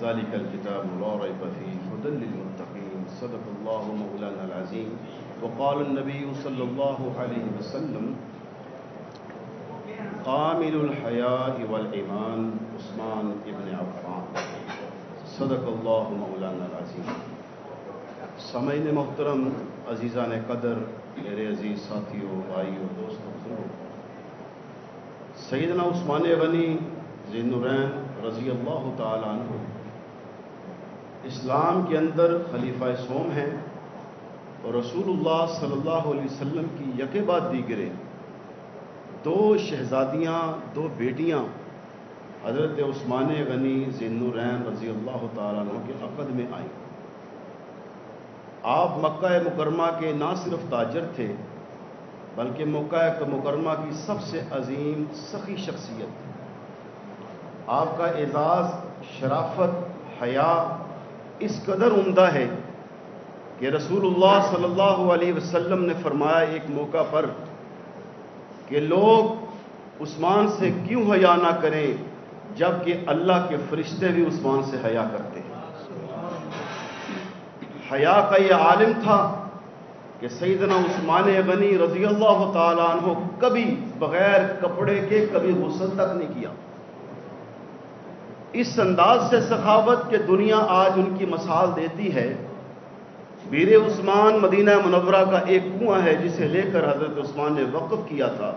ذلك الكتاب لا ريب فيه هدى للمتقين صدق الله مولانا العظيم وقال النبي صلى الله عليه وسلم قامل الحياء والإيمان عثمان ابن عفان صدق اللہ مولانا العظیم. سامعین محترم، عزیزان قدر، میرے عزیز ساتھیوں، بھائیوں، دوستوں، بزرگوں، سیدنا عثمان غنی ذی النورین رضی اللہ تعالیٰ عنہ اسلام کے اندر خلیفہ سوم ہیں اور رسول اللہ صلی اللہ علیہ وسلم کی یکے بعد دیگرے دو شہزادیاں، دو بیٹیاں حضرت عثمان غنی ذی النورین رضی اللہ تعالیٰ عنہ کے عقد میں آئیں. آپ مکہ مکرمہ کے نہ صرف تاجر تھے بلکہ مکہ مکرمہ کی سب سے عظیم سخی شخصیت تھی. آپ کا اعزاز، شرافت، حیا اس قدر عمدہ ہے کہ رسول اللہ صلی اللہ علیہ وسلم نے فرمایا ایک موقع پر کہ لوگ عثمان سے کیوں حیا نہ کریں جبکہ اللہ کے فرشتے بھی عثمان سے حیا کرتے ہیں. حیا کا یہ عالم تھا کہ سیدنا عثمان غنی رضی اللہ تعالیٰ عنہ کبھی بغیر کپڑے کے کبھی غسل تک نہیں کیا. اس انداز سے سخاوت کہ دنیا آج ان کی مثال دیتی ہے. بیر عثمان مدینہ منورہ کا ایک کنواں ہے جسے لے کر حضرت عثمان نے وقف کیا تھا.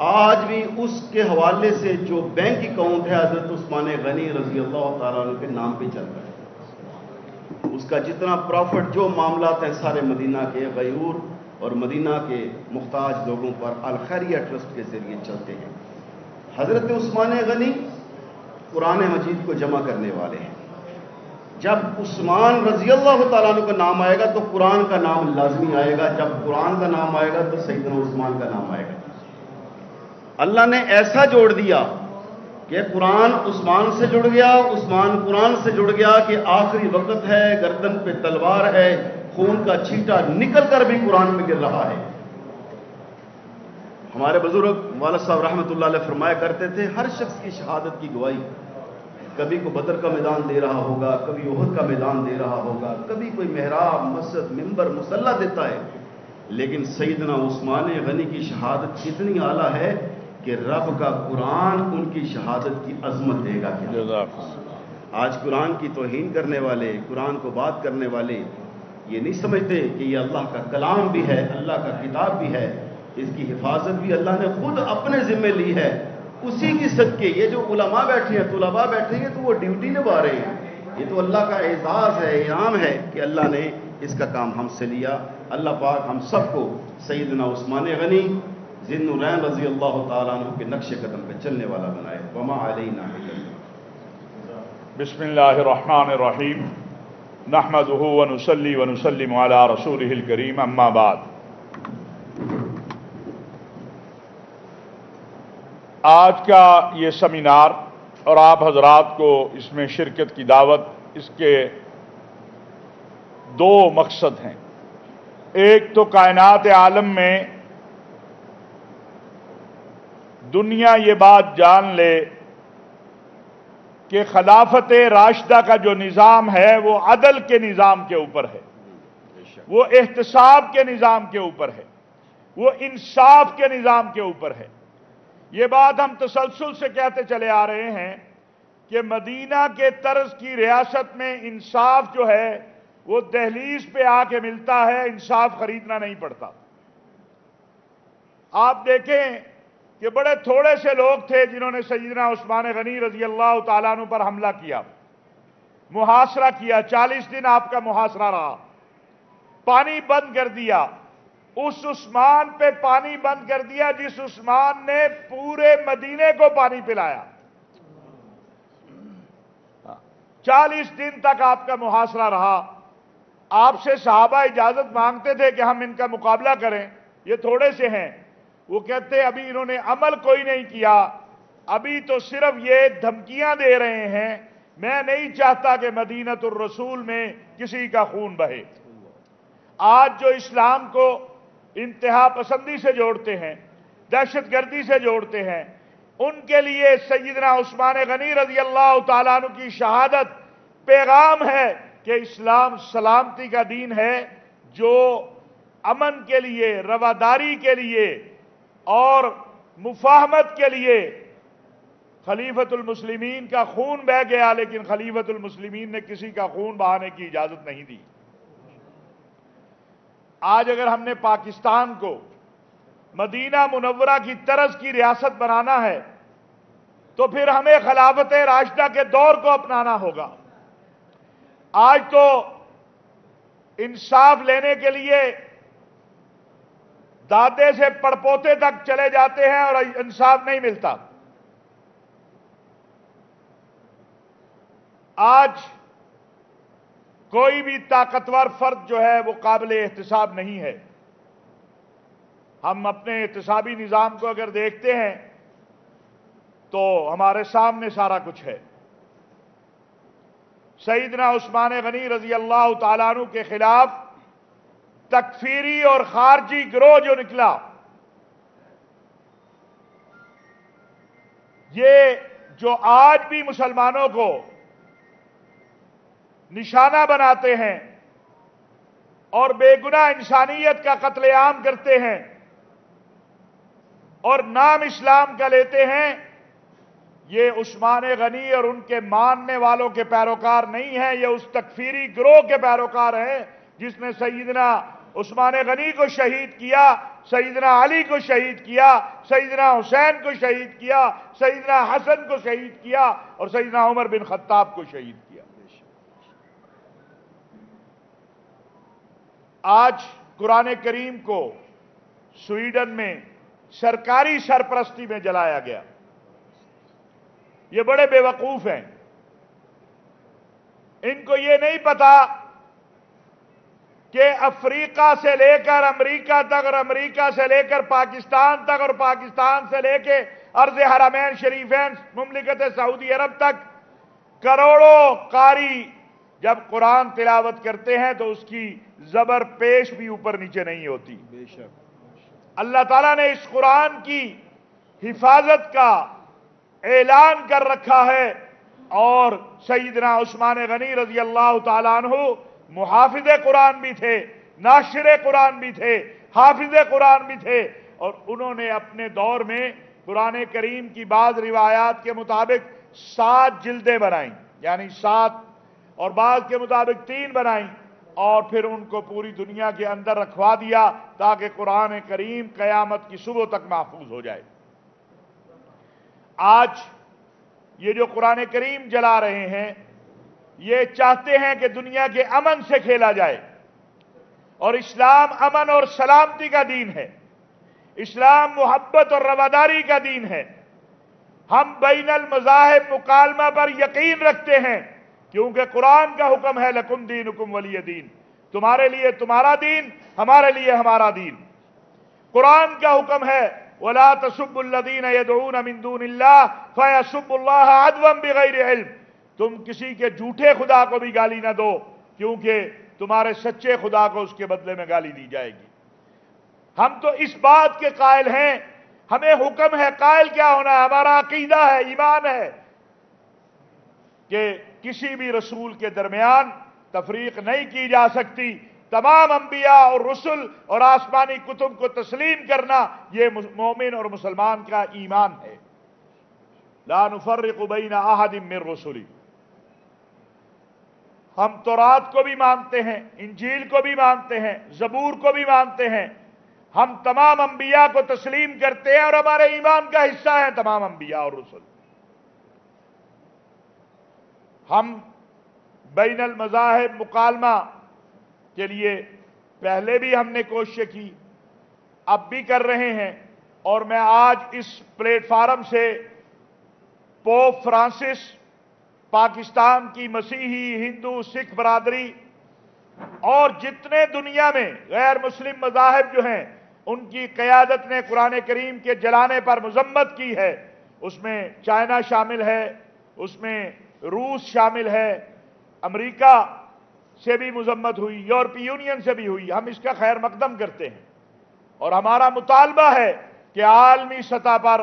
آج بھی اس کے حوالے سے جو بینک اکاؤنٹ ہے حضرت عثمان غنی رضی اللہ تعالیٰ عنہ کے نام پہ چل رہا ہے. اس کا جتنا پروفٹ، جو معاملات ہیں سارے مدینہ کے غیور اور مدینہ کے محتاج لوگوں پر الخیریہ ٹرسٹ کے ذریعے چلتے ہیں. حضرت عثمان غنی قرآن مجید کو جمع کرنے والے ہیں. جب عثمان رضی اللہ تعالیٰ عنہ کا نام آئے گا تو قرآن کا نام لازمی آئے گا، جب قرآن کا نام آئے گا تو سیدنا عثمان کا نام آئے گا. اللہ نے ایسا جوڑ دیا کہ قرآن عثمان سے جڑ گیا، عثمان قرآن سے جڑ گیا کہ آخری وقت ہے، گردن پہ تلوار ہے، خون کا چھینٹا نکل کر بھی قرآن میں گر رہا ہے. ہمارے بزرگ والد صاحب رحمۃ اللہ علیہ فرمایا کرتے تھے ہر شخص کی شہادت کی گواہی کبھی کو بدر کا میدان دے رہا ہوگا، کبھی احد کا میدان دے رہا ہوگا، کبھی کوئی محراب، مسجد، ممبر، مصلی دیتا ہے، لیکن سیدنا عثمان غنی کی شہادت کتنی اعلیٰ ہے کہ رب کا قرآن ان کی شہادت کی عظمت دے گا. آج قرآن کی توہین کرنے والے، قرآن کو بات کرنے والے یہ نہیں سمجھتے کہ یہ اللہ کا کلام بھی ہے، اللہ کا کتاب بھی ہے، اس کی حفاظت بھی اللہ نے خود اپنے ذمہ لی ہے. اسی کی صدقے یہ جو علماء بیٹھے ہیں، طلباء بیٹھے ہیں، تو وہ ڈیوٹی نبھا رہے ہیں. یہ تو اللہ کا اعزاز ہے، انعام ہے کہ اللہ نے اس کا کام ہم سے لیا. اللہ پاک ہم سب کو سیدنا عثمان غنی ذی النورین رضی اللہ تعالیٰ عنہ کے نقش قدم پہ چلنے والا بنائے. وما علینا الا البلاغ. بسم اللہ الرحمن الرحیم. نحمدہ ونصلی ونسلم علی رسولہ الکریم. اما بعد. آج کا یہ سیمینار اور آپ حضرات کو اس میں شرکت کی دعوت، اس کے دو مقصد ہیں. ایک تو کائنات عالم میں دنیا یہ بات جان لے کہ خلافت راشدہ کا جو نظام ہے وہ عدل کے نظام کے اوپر ہے، وہ احتساب کے نظام کے اوپر ہے، وہ انصاف کے نظام کے اوپر ہے. یہ بات ہم تسلسل سے کہتے چلے آ رہے ہیں کہ مدینہ کے طرز کی ریاست میں انصاف جو ہے وہ دہلیز پہ آ کے ملتا ہے، انصاف خریدنا نہیں پڑتا. آپ دیکھیں کہ بڑے تھوڑے سے لوگ تھے جنہوں نے سیدنا عثمان غنی رضی اللہ تعالیٰ عنہ پر حملہ کیا، محاصرہ کیا. 40 دن آپ کا محاصرہ رہا، پانی بند کر دیا. اس عثمان پہ پانی بند کر دیا جس عثمان نے پورے مدینے کو پانی پلایا. 40 دن تک آپ کا محاصرہ رہا. آپ سے صحابہ اجازت مانگتے تھے کہ ہم ان کا مقابلہ کریں، یہ تھوڑے سے ہیں. وہ کہتے ابھی انہوں نے عمل کوئی نہیں کیا، ابھی تو صرف یہ دھمکیاں دے رہے ہیں، میں نہیں چاہتا کہ مدینۃ الرسول میں کسی کا خون بہے. آج جو اسلام کو انتہا پسندی سے جوڑتے ہیں، دہشت گردی سے جوڑتے ہیں، ان کے لیے سیدنا عثمان غنی رضی اللہ تعالیٰ عنہ کی شہادت پیغام ہے کہ اسلام سلامتی کا دین ہے جو امن کے لیے، رواداری کے لیے اور مفاہمت کے لیے خلیفۃ المسلمین کا خون بہہ گیا، لیکن خلیفۃ المسلمین نے کسی کا خون بہانے کی اجازت نہیں دی۔ آج اگر ہم نے پاکستان کو مدینہ منورہ کی طرز کی ریاست بنانا ہے تو پھر ہمیں خلافت راشدہ کے دور کو اپنانا ہوگا۔ آج تو انصاف لینے کے لیے دادے سے پڑپوتے تک چلے جاتے ہیں اور انصاف نہیں ملتا۔ آج کوئی بھی طاقتور فرد جو ہے وہ قابل احتساب نہیں ہے۔ ہم اپنے احتسابی نظام کو اگر دیکھتے ہیں تو ہمارے سامنے سارا کچھ ہے۔ سیدنا عثمان غنی رضی اللہ تعالیٰ عنہ کے خلاف تکفیری اور خارجی گروہ جو نکلا، یہ جو آج بھی مسلمانوں کو نشانہ بناتے ہیں اور بے گناہ انسانیت کا قتل عام کرتے ہیں اور نام اسلام کا لیتے ہیں، یہ عثمان غنی اور ان کے ماننے والوں کے پیروکار نہیں ہیں، یہ اس تکفیری گروہ کے پیروکار ہیں جس نے سیدنا عثمان غنی کو شہید کیا، سیدنا علی کو شہید کیا، سیدنا حسین کو شہید کیا، سیدنا حسن کو شہید کیا اور سیدنا عمر بن خطاب کو شہید کیا۔ آج قرآن کریم کو سویڈن میں سرکاری سرپرستی میں جلایا گیا۔ یہ بڑے بے وقوف ہیں، ان کو یہ نہیں پتا کہ افریقہ سے لے کر امریکہ تک اور امریکہ سے لے کر پاکستان تک اور پاکستان سے لے کے ارض حرمین شریفین مملکت سعودی عرب تک کروڑوں قاری جب قرآن تلاوت کرتے ہیں تو اس کی زبر پیش بھی اوپر نیچے نہیں ہوتی۔ بے شک اللہ تعالیٰ نے اس قرآن کی حفاظت کا اعلان کر رکھا ہے، اور سیدنا عثمان غنی رضی اللہ تعالیٰ عنہ محافظ قرآن بھی تھے، ناشر قرآن بھی تھے، حافظ قرآن بھی تھے، اور انہوں نے اپنے دور میں قرآن کریم کی بعض روایات کے مطابق 7 جلدیں بنائیں، یعنی 7، اور بعض کے مطابق 3 بنائیں، اور پھر ان کو پوری دنیا کے اندر رکھوا دیا تاکہ قرآن کریم قیامت کی صبح تک محفوظ ہو جائے۔ آج یہ جو قرآن کریم جلا رہے ہیں، یہ چاہتے ہیں کہ دنیا کے امن سے کھیلا جائے، اور اسلام امن اور سلامتی کا دین ہے، اسلام محبت اور رواداری کا دین ہے۔ ہم بین المذاہب مکالمہ پر یقین رکھتے ہیں کیونکہ قرآن کا حکم ہے لکم دینکم ولی دین، تمہارے لیے تمہارا دین، ہمارے لیے ہمارا دین۔ قرآن کا حکم ہے وَلَا تَسُبُّوا الَّذِينَ يَدْعُونَ مِن دُونِ اللَّهِ فَيَسُبُّوا اللَّهَ عَدْوًا بِغَيْرِ عِلْمٍ، تم کسی کے جھوٹے خدا کو بھی گالی نہ دو کیونکہ تمہارے سچے خدا کو اس کے بدلے میں گالی دی جائے گی۔ ہم تو اس بات کے قائل ہیں، ہمیں حکم ہے، قائل کیا ہونا ہے، ہمارا عقیدہ ہے، ایمان ہے کہ کسی بھی رسول کے درمیان تفریق نہیں کی جا سکتی۔ تمام انبیاء اور رسل اور آسمانی کتب کو تسلیم کرنا یہ مومن اور مسلمان کا ایمان ہے۔ لا نفرق بین احد من رسلی، ہم تورات کو بھی مانتے ہیں، انجیل کو بھی مانتے ہیں، زبور کو بھی مانتے ہیں، ہم تمام انبیاء کو تسلیم کرتے ہیں اور ہمارے ایمان کا حصہ ہیں تمام انبیاء اور رسل۔ ہم بین المذاہب مکالمہ کے لیے پہلے بھی ہم نے کوشش کی، اب بھی کر رہے ہیں، اور میں آج اس پلیٹ فارم سے پوپ فرانسس، پاکستان کی مسیحی، ہندو، سکھ برادری اور جتنے دنیا میں غیر مسلم مذاہب جو ہیں ان کی قیادت نے قرآن کریم کے جلانے پر مذمت کی ہے۔ اس میں چائنا شامل ہے، اس میں روس شامل ہے، امریکہ سے بھی مذمت ہوئی، یورپی یونین سے بھی ہوئی۔ ہم اس کا خیر مقدم کرتے ہیں اور ہمارا مطالبہ ہے کہ عالمی سطح پر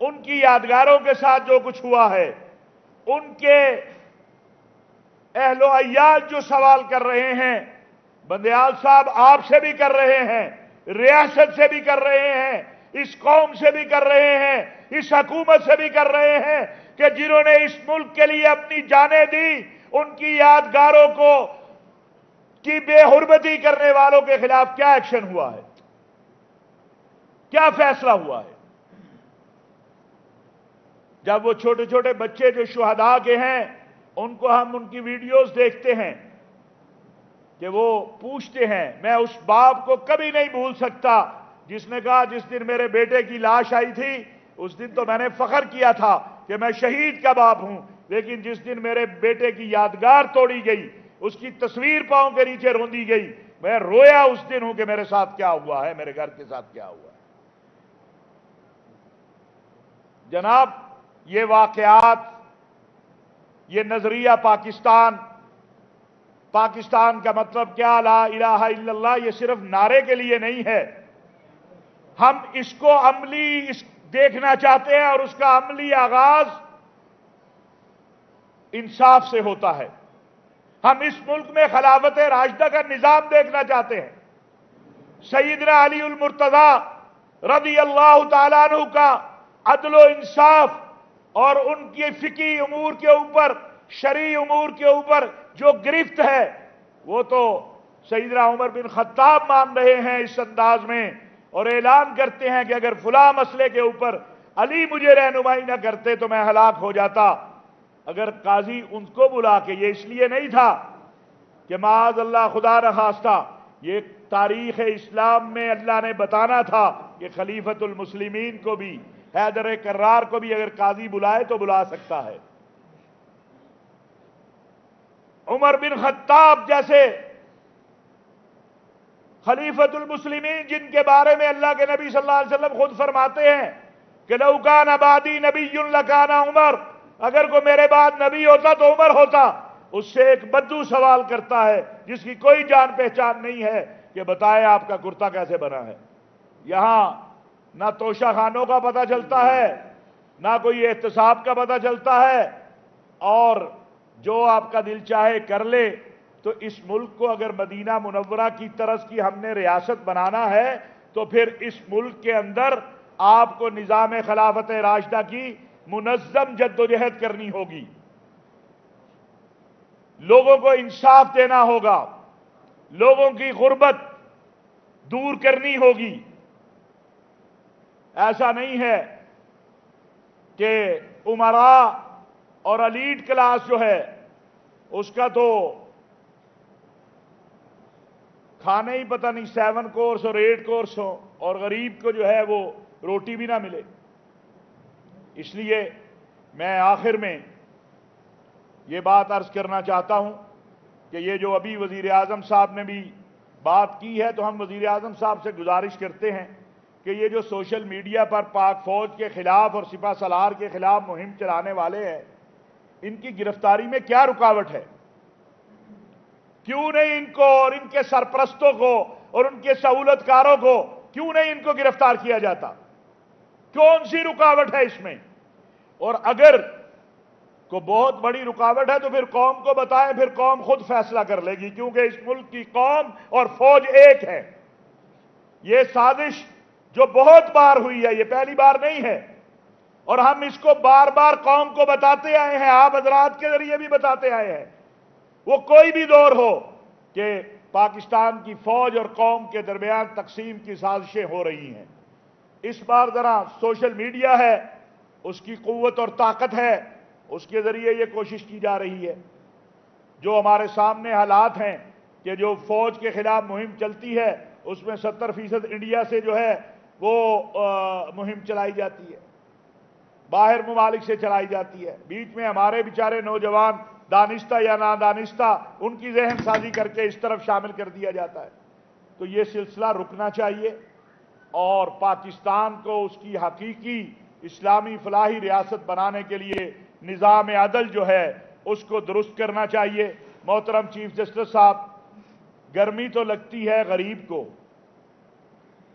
ان کی یادگاروں کے ساتھ جو کچھ ہوا ہے، ان کے اہل و عیال جو سوال کر رہے ہیں، بندیال صاحب آپ سے بھی کر رہے ہیں، ریاست سے بھی کر رہے ہیں، اس قوم سے بھی کر رہے ہیں، اس حکومت سے بھی کر رہے ہیں کہ جنہوں نے اس ملک کے لیے اپنی جانیں دی، ان کی یادگاروں کو کی بے حرمتی کرنے والوں کے خلاف کیا ایکشن ہوا ہے، کیا فیصلہ ہوا ہے؟ جب وہ چھوٹے چھوٹے بچے جو شہداء کے ہیں، ان کو ہم ان کی ویڈیوز دیکھتے ہیں کہ وہ پوچھتے ہیں، میں اس باپ کو کبھی نہیں بھول سکتا جس نے کہا جس دن میرے بیٹے کی لاش آئی تھی اس دن تو میں نے فخر کیا تھا کہ میں شہید کا باپ ہوں، لیکن جس دن میرے بیٹے کی یادگار توڑی گئی، اس کی تصویر پاؤں کے نیچے روندی گئی، میں رویا اس دن ہوں کہ میرے ساتھ کیا ہوا ہے، میرے گھر کے ساتھ کیا ہوا ہے۔ جناب، یہ واقعات، یہ نظریہ پاکستان کا مطلب کیا، لا الہ الا اللہ، یہ صرف نعرے کے لیے نہیں ہے، ہم اس کو عملی دیکھنا چاہتے ہیں، اور اس کا عملی آغاز انصاف سے ہوتا ہے۔ ہم اس ملک میں خلافت راشدہ کا نظام دیکھنا چاہتے ہیں، سیدنا علی المرتضی رضی اللہ تعالیٰ عنہ کا عدل و انصاف اور ان کی فقہی امور کے اوپر، شرعی امور کے اوپر جو گرفت ہے، وہ تو سیدنا عمر بن خطاب مان رہے ہیں اس انداز میں، اور اعلان کرتے ہیں کہ اگر فلاں مسئلے کے اوپر علی مجھے رہنمائی نہ کرتے تو میں ہلاک ہو جاتا۔ اگر قاضی ان کو بلا کے، یہ اس لیے نہیں تھا کہ معاذ اللہ خدا نخواستہ، یہ تاریخ اسلام میں اللہ نے بتانا تھا کہ خلیفۃ المسلمین کو بھی، حیدر کرار کو بھی اگر قاضی بلائے تو بلا سکتا ہے۔ عمر بن خطاب جیسے خلیفۃ المسلمین، جن کے بارے میں اللہ کے نبی صلی اللہ علیہ وسلم خود فرماتے ہیں کہ لو کان بعدی نبی لکان عمر، اگر کوئی میرے بعد نبی ہوتا تو عمر ہوتا۔ اس سے ایک بدو سوال کرتا ہے جس کی کوئی جان پہچان نہیں ہے کہ بتائے آپ کا کرتا کیسے بنا ہے۔ یہاں نہ توشہ خانوں کا پتہ چلتا ہے، نہ کوئی احتساب کا پتہ چلتا ہے، اور جو آپ کا دل چاہے کر لے۔ تو اس ملک کو اگر مدینہ منورہ کی طرز کی ہم نے ریاست بنانا ہے تو پھر اس ملک کے اندر آپ کو نظام خلافت راشدہ کی منظم جدوجہد کرنی ہوگی، لوگوں کو انصاف دینا ہوگا، لوگوں کی غربت دور کرنی ہوگی۔ ایسا نہیں ہے کہ امراء اور ایلیٹ کلاس جو ہے اس کا تو کھانے ہی پتہ نہیں 7 کورس اور 8 کورس ہو، اور غریب کو جو ہے وہ روٹی بھی نہ ملے۔ اس لیے میں آخر میں یہ بات عرض کرنا چاہتا ہوں کہ یہ جو ابھی وزیر اعظم صاحب نے بھی بات کی ہے، تو ہم وزیر اعظم صاحب سے گزارش کرتے ہیں کہ یہ جو سوشل میڈیا پر پاک فوج کے خلاف اور سپہ سالار کے خلاف مہم چلانے والے ہیں، ان کی گرفتاری میں کیا رکاوٹ ہے؟ کیوں نہیں ان کو اور ان کے سرپرستوں کو اور ان کے سہولت کاروں کو کیوں نہیں ان کو گرفتار کیا جاتا؟ کون سی رکاوٹ ہے اس میں؟ اور اگر کو بہت بڑی رکاوٹ ہے تو پھر قوم کو بتائیں، پھر قوم خود فیصلہ کر لے گی، کیونکہ اس ملک کی قوم اور فوج ایک ہے۔ یہ سازش جو بہت بار ہوئی ہے، یہ پہلی بار نہیں ہے، اور ہم اس کو بار بار قوم کو بتاتے آئے ہیں، آپ حضرات کے ذریعے بھی بتاتے آئے ہیں۔ وہ کوئی بھی دور ہو کہ پاکستان کی فوج اور قوم کے درمیان تقسیم کی سازشیں ہو رہی ہیں۔ اس بار ذرا سوشل میڈیا ہے، اس کی قوت اور طاقت ہے، اس کے ذریعے یہ کوشش کی جا رہی ہے۔ جو ہمارے سامنے حالات ہیں کہ جو فوج کے خلاف مہم چلتی ہے اس میں 70% انڈیا سے جو ہے وہ مہم چلائی جاتی ہے، باہر ممالک سے چلائی جاتی ہے، بیچ میں ہمارے بیچارے نوجوان دانستہ یا نادانستہ ان کی ذہن سازی کر کے اس طرف شامل کر دیا جاتا ہے۔ تو یہ سلسلہ رکنا چاہیے، اور پاکستان کو اس کی حقیقی اسلامی فلاحی ریاست بنانے کے لیے نظام عدل جو ہے اس کو درست کرنا چاہیے۔ محترم چیف جسٹس صاحب، گرمی تو لگتی ہے غریب کو،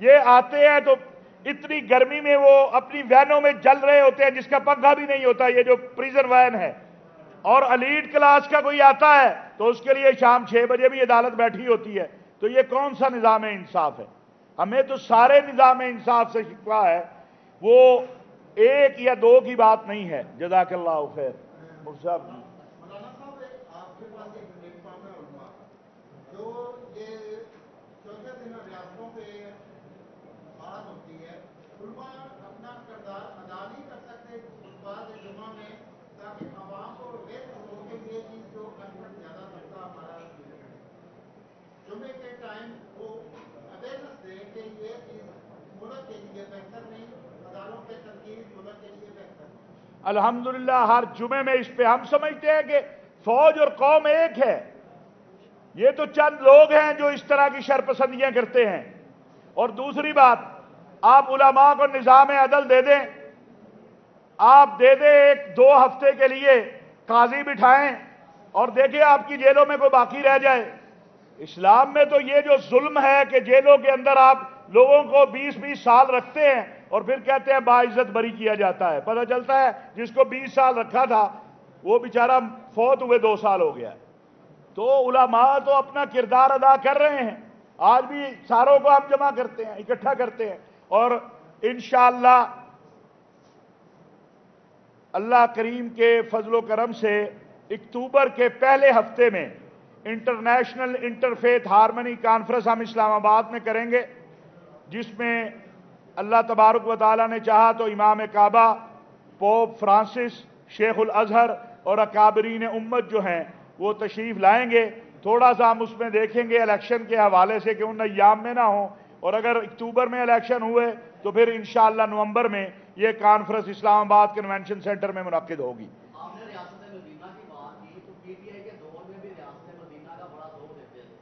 یہ آتے ہیں تو اتنی گرمی میں وہ اپنی وینوں میں جل رہے ہوتے ہیں جس کا پنکھا بھی نہیں ہوتا، یہ جو پریزن وین ہے، اور ایلیٹ کلاس کا کوئی آتا ہے تو اس کے لیے شام 6 بجے بھی عدالت بیٹھی ہوتی ہے. تو یہ کون سا نظام انصاف ہے؟ ہمیں تو سارے نظام انصاف سے شکوہ ہے، وہ ایک یا دو کی بات نہیں ہے. جزاک اللہ خیر. مفتی صاحب جی. مولانا صاحب آپ کے پاس ایک پلیٹ فارم ہے علماء جو یہ چوتھے دن ریاستوں پہ بات ہوتی ہے، علماء اپنا کردار ادا نہیں کر سکتے خطبات جمعہ میں تاکہ عوام کو اویئر ہو کہ یہ چیز جو کنفرٹ زیادہ طبقہ ہمارا جمعے کے ٹائم وہ اویئرنس دے کہ یہ چیز ملک کے لیے بہتر نہیں، اداروں کے تنقید ملک کے لیے بہتر نہیں. الحمدللہ ہر جمعے میں اس پہ ہم سمجھتے ہیں کہ فوج اور قوم ایک ہے. یہ تو چند لوگ ہیں جو اس طرح کی شرپسندیاں کرتے ہیں. اور دوسری بات، آپ علماء کو نظام عدل دے دیں، آپ دے دیں 1-2 ہفتے کے لیے قاضی بٹھائیں اور دیکھیں آپ کی جیلوں میں کوئی باقی رہ جائے. اسلام میں تو یہ جو ظلم ہے کہ جیلوں کے اندر آپ لوگوں کو 20-20 سال رکھتے ہیں اور پھر کہتے ہیں باعزت بری کیا جاتا ہے. پتہ چلتا ہے جس کو 20 سال رکھا تھا وہ بیچارہ فوت ہوئے 2 سال ہو گیا. تو علماء تو اپنا کردار ادا کر رہے ہیں. آج بھی ساروں کو ہم جمع کرتے ہیں، اکٹھا کرتے ہیں، اور انشاءاللہ اللہ کریم کے فضل و کرم سے اکتوبر کے پہلے ہفتے میں انٹرنیشنل انٹرفیتھ ہارمنی کانفرنس ہم اسلام آباد میں کریں گے، جس میں اللہ تبارک و تعالیٰ نے چاہا تو امام کعبہ، پوپ فرانسس، شیخ الازہر اور اکابرین امت جو ہیں وہ تشریف لائیں گے. تھوڑا سا ہم اس میں دیکھیں گے الیکشن کے حوالے سے کہ ان ایام میں نہ ہوں، اور اگر اکتوبر میں الیکشن ہوئے تو پھر انشاءاللہ نومبر میں یہ کانفرنس اسلام آباد کنونشن سینٹر میں منعقد ہوگی. آپ نے ریاست مدینہ کی بات کی تو پی ٹی آئی کے دور میں بھی ریاست مدینہ کا بڑا زور دیتے تھے،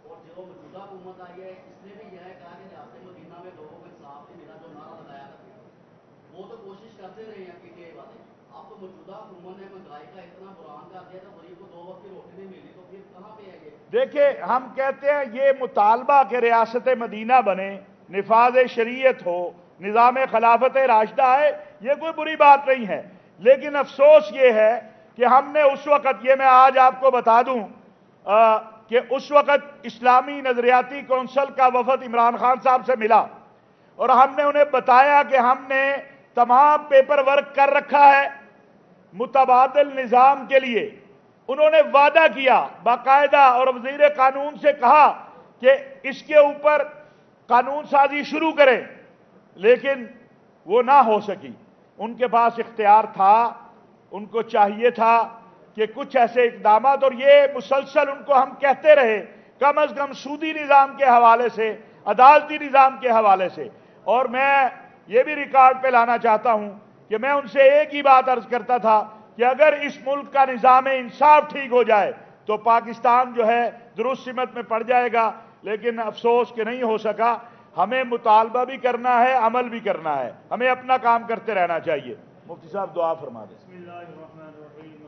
اور جو موجودہ حکومت آئی ہے اس نے بھی یہ کہا کہ ریاست مدینہ میں لوگوں کو انصاف نہیں ملا، جو نعرہ لگایا تھا وہ تو کوشش کرتے رہے ہیں پی ٹی آئی والے. اب تو موجودہ حکومت نے مہنگائی کا اتنا برہان کر دیا تو غریب کو 2 وقت کی روٹی نہیں ملی، تو پھر کہاں پہ ہے یہ؟ دیکھیں ہم کہتے ہیں یہ مطالبہ کہ ریاست مدینہ بنے، نفاذ شریعت ہو، نظام خلافت راشدہ ہے، یہ کوئی بری بات نہیں ہے. لیکن افسوس یہ ہے کہ ہم نے اس وقت، یہ میں آج آپ کو بتا دوں کہ اس وقت اسلامی نظریاتی کونسل کا وفد عمران خان صاحب سے ملا اور ہم نے انہیں بتایا کہ ہم نے تمام پیپر ورک کر رکھا ہے متبادل نظام کے لیے. انہوں نے وعدہ کیا باقاعدہ اور وزیر قانون سے کہا کہ اس کے اوپر قانون سازی شروع کریں، لیکن وہ نہ ہو سکی. ان کے پاس اختیار تھا، ان کو چاہیے تھا کہ کچھ ایسے اقدامات، اور یہ مسلسل ان کو ہم کہتے رہے کم از کم سودی نظام کے حوالے سے، عدالتی نظام کے حوالے سے. اور میں یہ بھی ریکارڈ پہ لانا چاہتا ہوں کہ میں ان سے ایک ہی بات عرض کرتا تھا کہ اگر اس ملک کا نظام انصاف ٹھیک ہو جائے تو پاکستان جو ہے درست سمت میں پڑ جائے گا. لیکن افسوس کہ نہیں ہو سکا. ہمیں مطالبہ بھی کرنا ہے، عمل بھی کرنا ہے، ہمیں اپنا کام کرتے رہنا چاہیے. مفتی صاحب دعا فرما دیں.